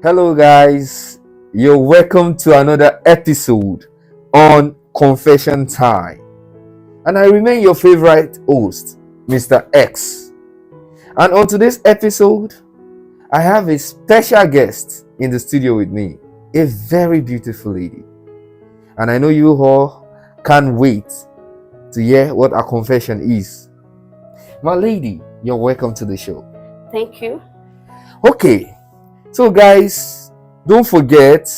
Hello, guys. You're welcome to another episode on Confession Time. And I remain your favorite host, Mr. X. And on today's episode, I have a special guest in the studio with me, a very beautiful lady. And I know you all can't wait to hear what our confession is. My lady, you're welcome to the show. Thank you. Okay, so guys, don't forget,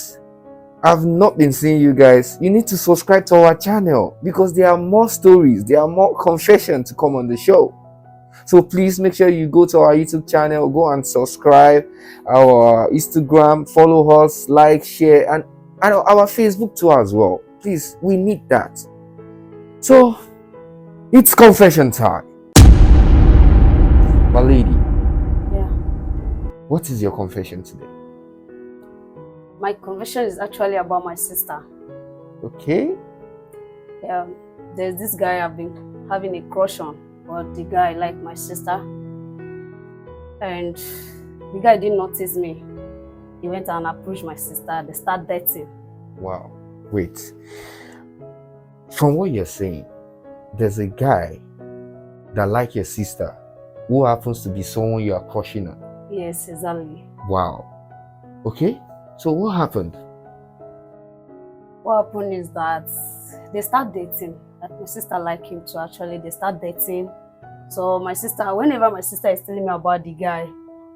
I've not been seeing you guys. You need to subscribe to our channel because there are more stories, there are more confessions to come on the show. So please make sure you go to our YouTube channel, go and subscribe, our Instagram, follow us, like, share, and our Facebook too as well. Please, we need that. So, it's confession time. My lady, Yeah. what is your confession today? My confession is actually about my sister. Okay. Yeah. There's this guy I've been having a crush on, but the guy liked my sister. And the guy didn't notice me. He went and approached my sister. They start dating. Wow. Wait. From what you're saying, there's a guy that likes your sister who happens to be someone you are crushing on. Yes, exactly. Wow. Okay. So what happened? What happened is that they start dating. Like my sister liked him too, actually. They start dating. So my sister, whenever my sister is telling me about the guy,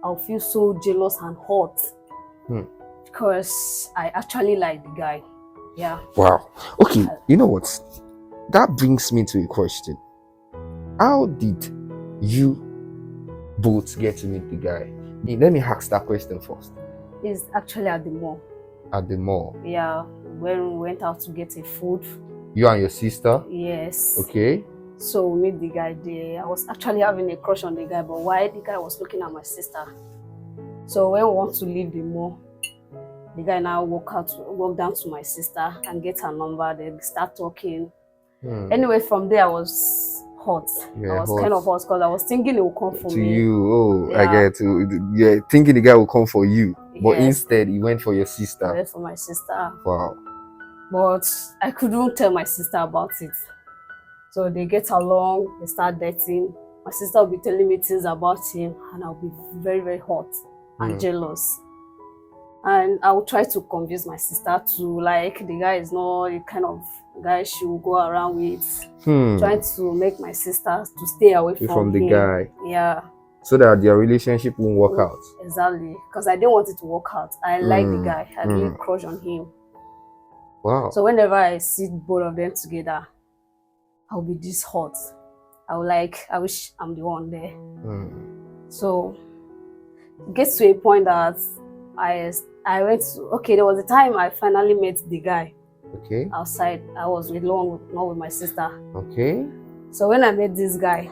I'll feel so jealous and hot. Because I actually like the guy. Yeah. Wow. Okay, you know what? That brings me to a question. How did you both get to meet the guy? Let me ask that question first. He's actually at the mall. At the mall. Yeah. When we went out to get a food. You and your sister? Yes. Okay. So we met the guy there. I was actually having a crush on the guy, but why the guy was looking at my sister. So when we want to leave the mall, the guy now walk down to my sister and get her number. They start talking. Anyway, from there I was hot. Yeah, I was hot. kind of hot because I was thinking it would come for To me. you. Oh, Yeah. I get to. Yeah, thinking the guy will come for you. But Yes. instead he went for your I sister. went for my sister. Wow. But I couldn't tell my sister about it. So they get along, they start dating. My sister will be telling me things about him and I'll be very, very hot and jealous. And I will try to convince my sister to like the guy is not the kind of guy she will go around with. Trying to make my sister to stay away from the him. guy. Yeah. So that their relationship won't work out. Exactly. Because I didn't want it to work out. I like the guy. I really crush on him. Wow. So whenever I see both of them together, I'll be this hot. I wish I'm the one there. So it gets to a point that I went to, okay, there was a time I finally met the guy. Okay. Outside. I was alone, not with my sister. Okay. So when I met this guy,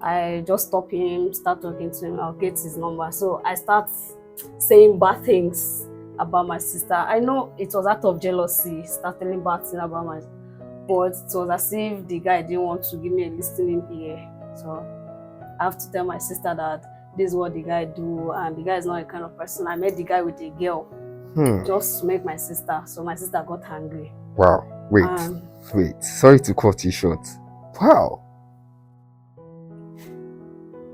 I just stop him, start talking to him, I'll get his number. So I start saying bad things about my sister. I know it was out of jealousy, start telling bad things about my sister. But it was as if the guy didn't want to give me a listening ear. So I have to tell my sister that this is what the guy do, and the guy is not a kind of person. I met the guy with a girl just to make my sister. So my sister got angry. Wow. Wait. Sorry to cut you short. Wow.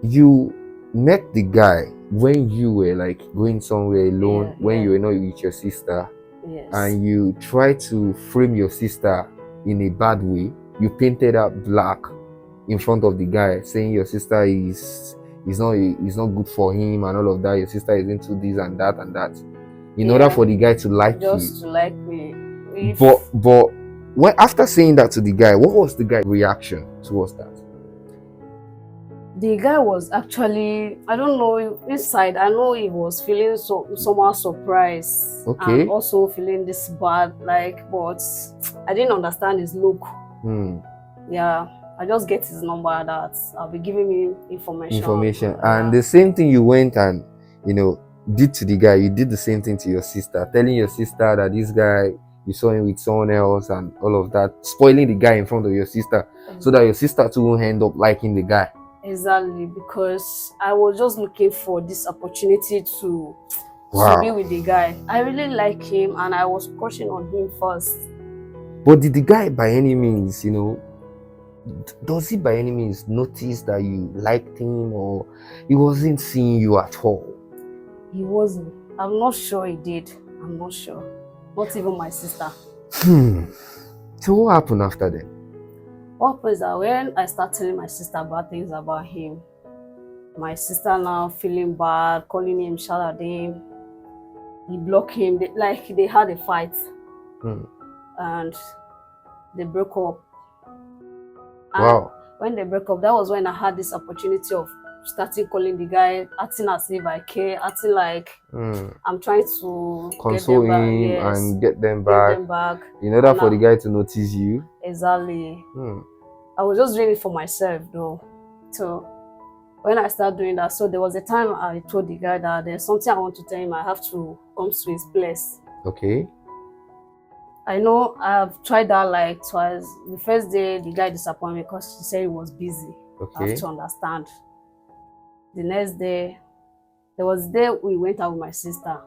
You met the guy when you were like going somewhere alone, when you were not with your sister. Yes. And you tried to frame your sister in a bad way. You painted her black in front of the guy, saying your sister is not good for him and all of that. Your sister is into this and that and that. In order for the guy to like you. Just to like me. But when after saying that to the guy, what was the guy's reaction towards that? The guy was actually, I don't know, inside, I know he was feeling somehow surprised. Okay. And also feeling this bad, but I didn't understand his look. Yeah, I just get his number that I'll be giving me information. And the same thing you went and, did to the guy, you did the same thing to your sister, telling your sister that this guy, you saw him with someone else and all of that, spoiling the guy in front of your sister, so that your sister too won't end up liking the guy. Exactly, because I was just looking for this opportunity to to be Wow. with the guy. I really like him and I was crushing on him first. But did the guy by any means, does he by any means notice that you liked him, or he wasn't seeing you at all? He wasn't. I'm not sure he did. I'm not sure. Not even my sister. So what happened after that? What was that when I started telling my sister bad things about him, my sister now feeling bad, calling him, shout at him, he blocked him. They had a fight and they broke up. And Wow. when they broke up, that was when I had this opportunity of starting calling the guy, acting as if I care, acting like I'm trying to console get them back. him Yes, and get them get back them back. in order And for the guy to notice you. Exactly. I was just doing it for myself though. So when I started doing that, so there was a time I told the guy that there's something I want to tell him. I have to come to his place. Okay. I know I've tried that like twice. The first day, the guy disappointed me because he said he was busy. Okay. I have to understand. The next day, there was a day we went out with my sister.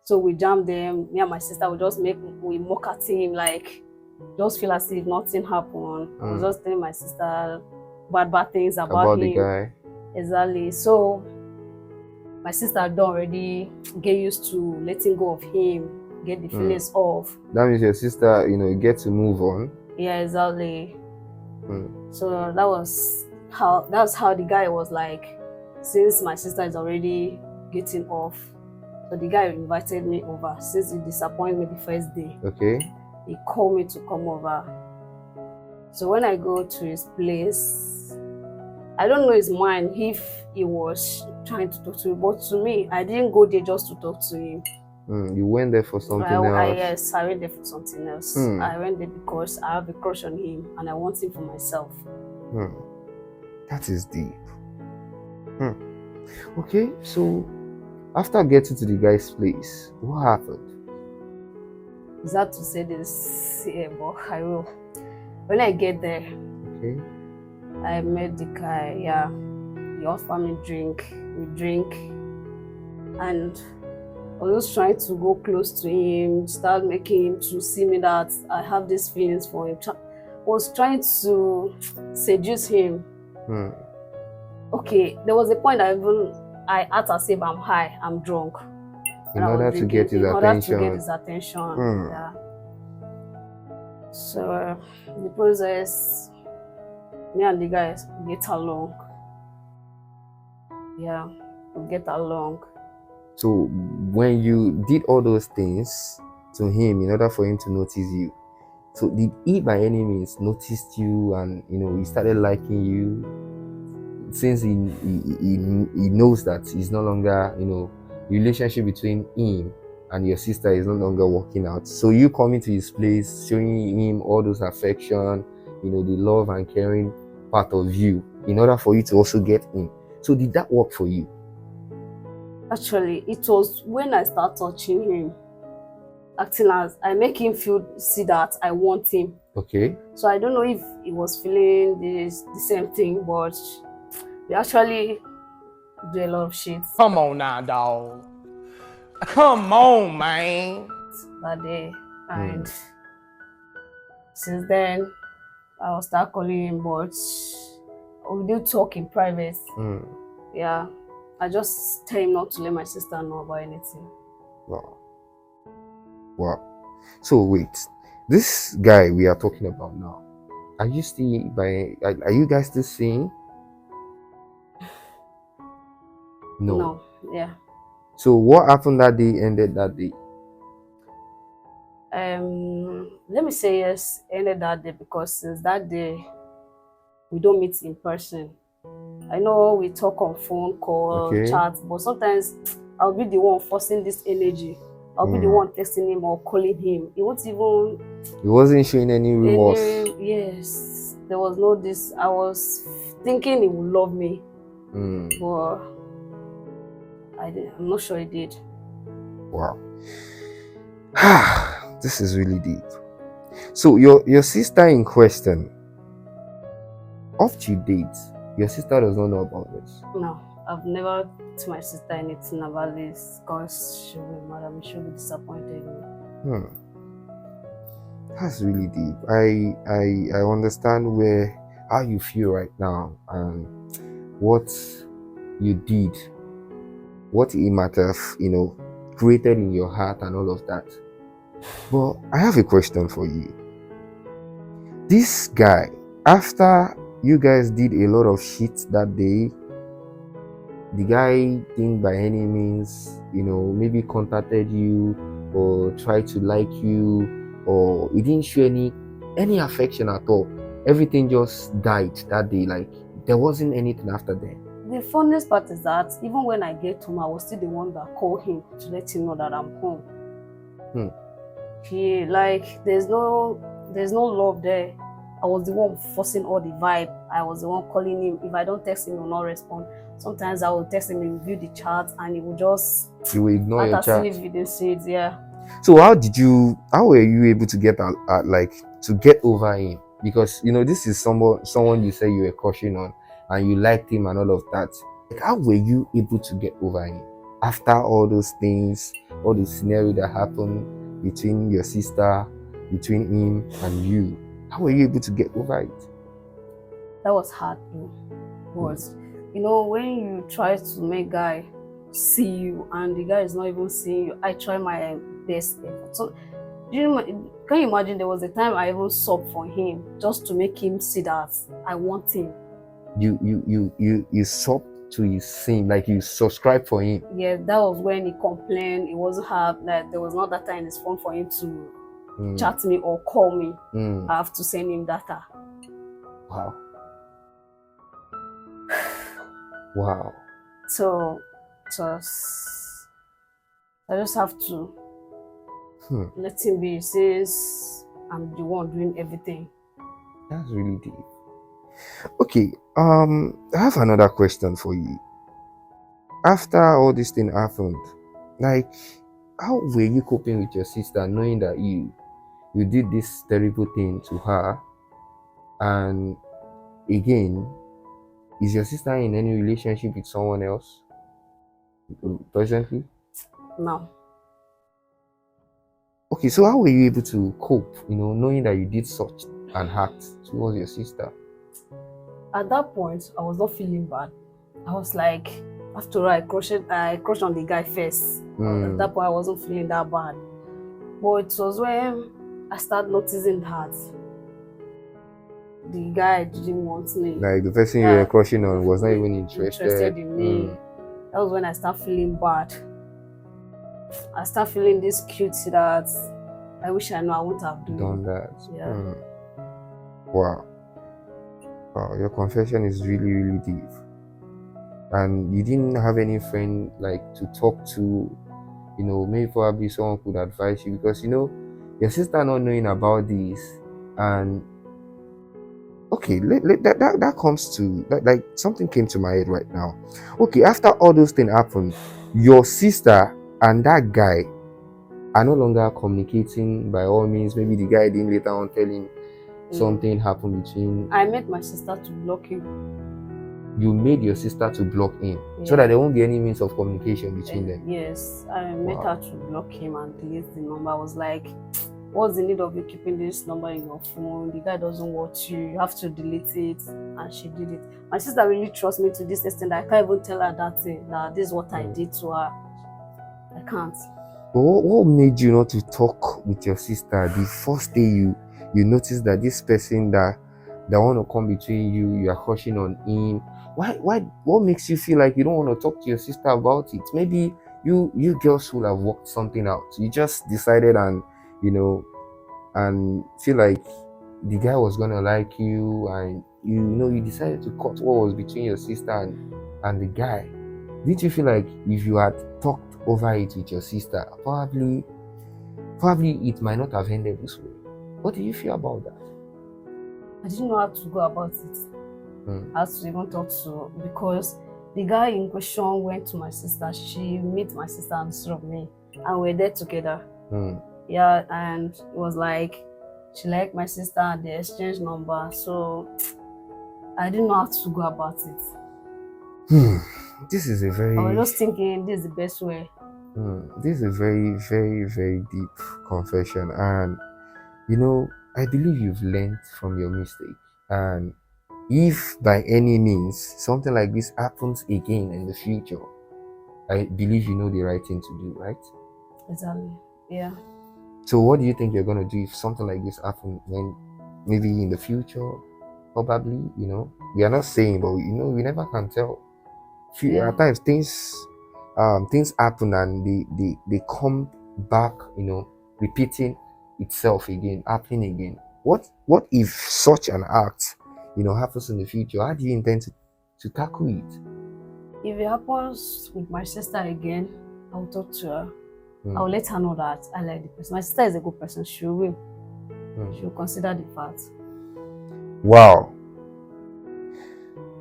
So we jammed them. Me and my sister would just we mock at him, like just feel as if nothing happened. I was just telling my sister bad things about him. The guy. Exactly. So my sister had already get used to letting go of him, get the feelings off. That means your sister, get to move on. Yeah, exactly. So that's how the guy was like, since my sister is already getting off. So the guy invited me over since he disappointed me the first day. Okay. He called me to come over. So when I go to his place, I don't know his mind if he was trying to talk to me, but to me, I didn't go there just to talk to him. You went there for something else? Yes, I went there for something else. I went there because I have a crush on him and I want him for myself. That is deep. Okay, so after getting to the guy's place, what happened? It's hard to say this here, but I will. When I get there, okay, I met the guy. Yeah, he offered me drink. We drink, and I was just trying to go close to him, start making him to see me that I have these feelings for him. Was trying to seduce him. Okay, there was a point I act as if I'm high, I'm drunk. In order to get his attention. Yeah. So the process, me and the guys get along. Yeah, we get along. So when you did all those things to him in order for him to notice you, so did he by any means noticed you and he started liking you, since he knows that he's no longer, the relationship between him and your sister is no longer working out? So you coming to his place, showing him all those affection, the love and caring part of you, in order for you to also get in. So did that work for you? Actually, it was when I start touching him, acting as I make him see that I want him. Okay. So I don't know if he was feeling the same thing, but we actually do a lot of shit. Come on now, dog. Come on, man. That day, and since then, I will start calling him, but we do talk in private. Yeah, I just tell him not to let my sister know about anything. Wow. So wait, this guy we are talking about now, are you guys still seeing? No. Yeah. So what happened that day ended that day? Let me say yes, ended that day because since that day we don't meet in person. I know we talk on phone call, chat, but sometimes I'll be the one forcing this energy. I'll be the one texting him or calling him. He wasn't showing any remorse. Yes, there was no this. I was thinking he would love me, but I'm not sure he did. Wow. This is really deep. So your sister in question, up to date, your sister does not know about this? No, I've never told my sister anything about this because she'll be mad at me, she'll be disappointed in me. Hmm. That's really deep. I understand how you feel right now and what you did, what it might have, created in your heart and all of that. But I have a question for you. This guy, after you guys did a lot of shit that day, the guy didn't by any means, maybe contacted you or tried to like you, or he didn't show any affection at all. Everything just died that day. Like there wasn't anything after that. The funniest part is that even when I get home, I was still the one that called him to let him know that I'm home. He there's no love there. I was the one forcing all the vibe. I was the one calling him. If I don't text him, he will not respond. Sometimes I will text him, he will view the chat, and he will just You will ignore your chat. if he didn't see it. Yeah. So how were you able to get to get over him? Because this is someone you say you were crushing on and you liked him and all of that. Like, how were you able to get over him after all those things, all the scenario that happened between your sister, between him and you? How were you able to get over it? That was hard though. Because when you try to make guy see you and the guy is not even seeing you, I try my best effort. So can you imagine there was a time I even subbed for him just to make him see that I want him. You sub to his sim, like you subscribe for him. Yeah, that was when he complained he wasn't there was not data in his phone for him to chat me or call me. I have to send him data. Wow. Wow. So I just have to let him be, since I'm the one doing everything. That's really deep. Okay, I have another question for you. After all this thing happened, like, how were you coping with your sister, knowing that you did this terrible thing to her? And again, is your sister in any relationship with someone else presently? No. Okay, so how were you able to cope, knowing that you did such an act towards your sister? At that point, I was not feeling bad. I was like, after all, I crushed on the guy first. At that point, I wasn't feeling that bad. But it was when I started noticing that the guy didn't want me. Like the person you were crushing on was not even interested in me. That was when I started feeling bad. I started feeling this cute that I wish I know I wouldn't have done that. Yeah. Wow. Wow, your confession is really, really deep. And you didn't have any friend to talk to, maybe probably someone could advise you, because your sister not knowing about this. And okay, that comes to like something came to my head right now. Okay, after all those things happened, your sister and that guy are no longer communicating. By all means, maybe the guy didn't later on tell him something happened between. I made my sister to block him. You made your sister to block him, so that there won't be any means of communication between them? Yes, I made her to block him and delete the number. I was like, what's the need of you keeping this number in your phone? The guy doesn't want you. You have to delete it. And she did it. My sister really trusts me to this extent that I can't even tell her that this is what I did to her. I can't. But what made you not to talk with your sister the first day you noticed that this person that want to come between you are crushing on him? What makes you feel like you don't want to talk to your sister about it? Maybe you girls will have worked something out. You just decided and feel like the guy was gonna like you, and you decided to cut what was between your sister and the guy. Did you feel like if you had talked over it with your sister, probably it might not have ended this way? What do you feel about that? I didn't know how to go about it. I had to even talk to, because the guy in question went to my sister. She met my sister instead of me, and we're there together. Yeah, and it was like she liked my sister and they exchanged number. So I didn't know how to go about it. This is a I was very, just thinking this is the best way. this is a very, very, very deep confession, and I believe you've learned from your mistake. And if by any means something like this happens again in the future, I believe you know the right thing to do, right? Exactly. Yeah. So what do you think you're gonna do if something like this happens when maybe in the future? Probably, we are not saying, but we never can tell. Yeah. At times things happen and they come back, repeating itself again, happening again. What if such an act, happens in the future? How do you intend to tackle it? If it happens with my sister again, I'll talk to her. Mm. I'll let her know that I like the person. My sister is a good person. She will. Mm. She'll consider the fact. Wow.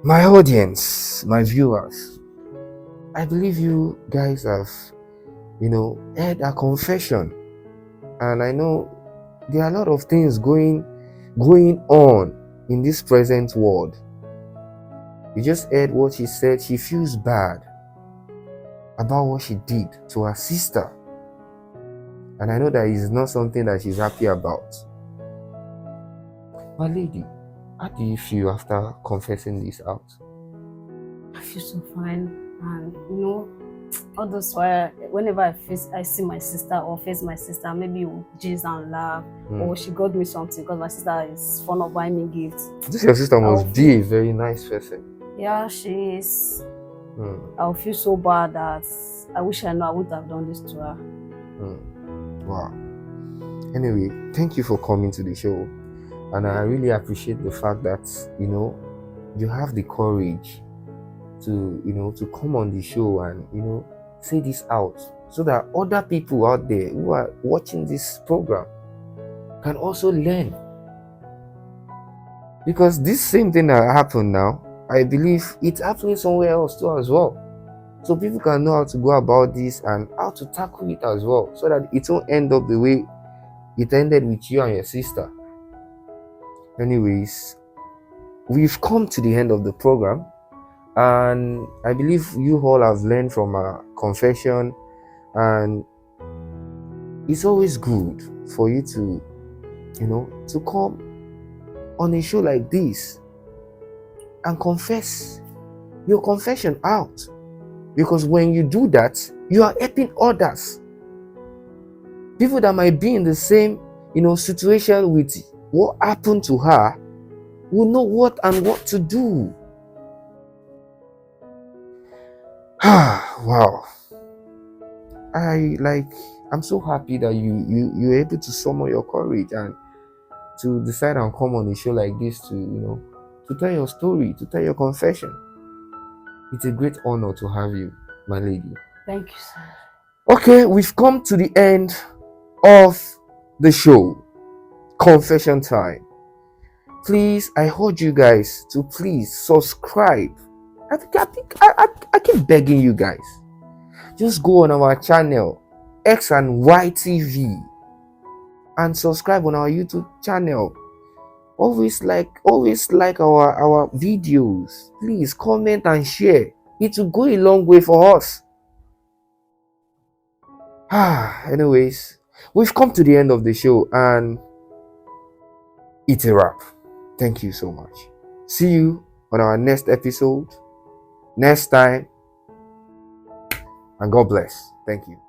My audience, my viewers, I believe you guys have, heard a confession. And I know there are a lot of things going on in this present world. You just heard what she said. She feels bad about what she did to her sister. And I know that is not something that she's happy about. My lady, how do you feel after confessing this out? I feel so fine. And all those while, whenever I see my sister or face my sister, maybe we'll jizz and laugh, or she got me something because my sister is fond of buying me gifts. This your sister must be a very nice person. Yeah, she is. I'll feel so bad that I wish I wouldn't have done this to her. Wow. Anyway, thank you for coming to the show, and I really appreciate the fact that you have the courage to come on the show and say this out, so that other people out there who are watching this program can also learn. Because this same thing that happened now, I believe it's happening somewhere else too as well. So people can know how to go about this and how to tackle it as well, so that it won't end up the way it ended with you and your sister. Anyways, we've come to the end of the program, and I believe you all have learned from our confession, and it's always good for you to come on a show like this and confess your confession out, because when you do that, you are helping others, people that might be in the same situation with what happened to her, will know what to do. Wow. I'm so happy that you're able to summon your courage and to decide and come on a show like this to tell your story, to tell your confession. It's a great honor to have you, my lady. Thank you, sir. Okay, we've come to the end of the show. Confession time. Please, I urge you guys to please subscribe. I keep begging you guys. Just go on our channel, X and Y TV, and subscribe on our YouTube channel. Always like our videos. Please comment and share. It will go a long way for us. Anyways, we've come to the end of the show, and it's a wrap. Thank you so much. See you on our next episode next time, and God bless. Thank you.